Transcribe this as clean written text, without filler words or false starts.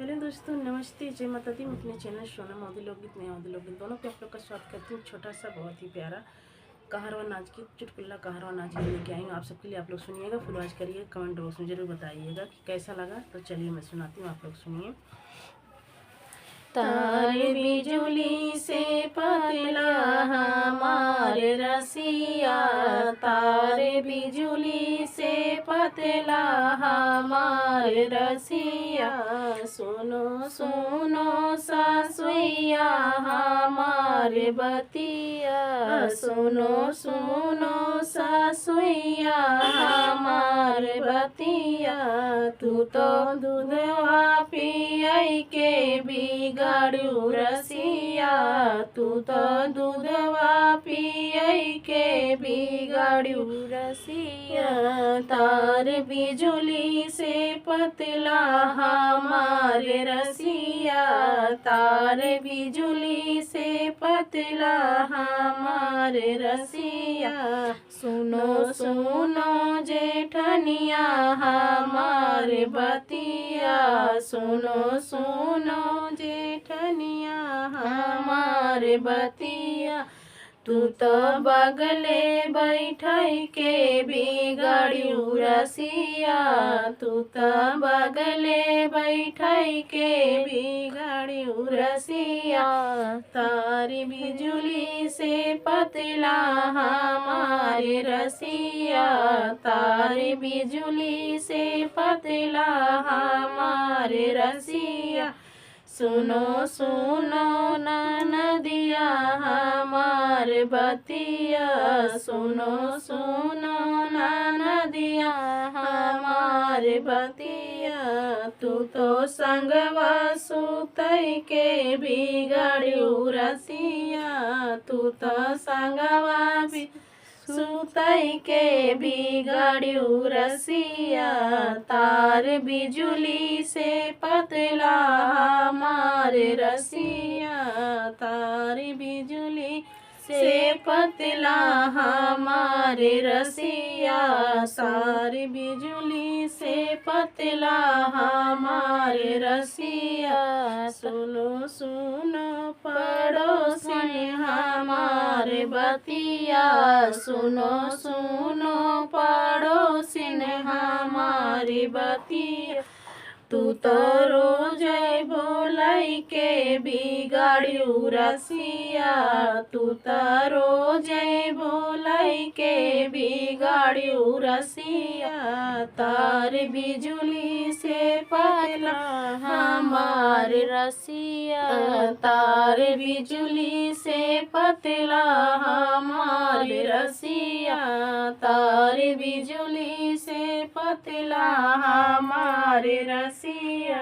Hello दोस्तों, नमस्ते, जय माता दी। मैं अपने चैनल सोना मोदी लोकगीत नया मोदी लोकगीत दोनों पे आप लोग का स्वागत करती हूँ। छोटा सा बहुत ही प्यारा कहारवा नाच गीत, चुटकुला कहारवा नाच गीत लेके आई हूँ आप सबके लिए। आप लोग सुनिएगा, फुल वॉच करिए, कमेंट बॉक्स में जरूर बताइएगा कि कैसा लगा। तो चलिए मैं सुनाती हूँ, आप लोग सुनिए। तारे बिजुली से पतला हमारे रसिया, तारे बिजुली से पतला हमारे रसिया, सुनो सुनो सासुइया हमारे बतिया, सुनो सुनो सासुइया हमारे बतिया, तू तो दूधवा पियई के बिगाड़ू रसिया, तू तो दूधवा पियई के बिगाड़ू रसिया, तार बिजुली से पतला हमारे रसिया, तार बिजुली से पतला हमारे रसिया, सुनो सुनो जेठनिया हमारे बतिया, सुनो सुनो जेठनिया हमारे बतिया, तू तो बगले बैठई के बिगाड़ू रसिया, तू तो बगले बैठई के बिगाड़ू रसिया, तारी बिजुली से पतला हमारे रसिया, तारी बिजुली से पतला हमारे रसिया, सुनो सुनो ननदिया हमारे बतिया, सुनो सुनो ननदिया हमारे बतिया, तू तो संगवा सुतई के बिगाड़ू रसिया, तू तो संगवा भी सुतई के बिगाड़ू रसिया, तार बिजुली से पतला हमारे रसिया, तार बिजुली से पतला हमारे रसिया, सारी बिजुली से पतला हमारे रसिया, सुनो सुनो पड़ोसी हमारे बतिया, सुनो सुनो पड़ोसी हमारी बतिया, तू तो रोज बोलाई के बिगाड़ू रसिया, तू तो रोज बोलाई के बिगाड़ू रसिया, तार बिजुली से पतला हमारे रसिया, तार बिजुली से पतला हमारे रसिया, तार बिजुली से पतला हमारे रसिया।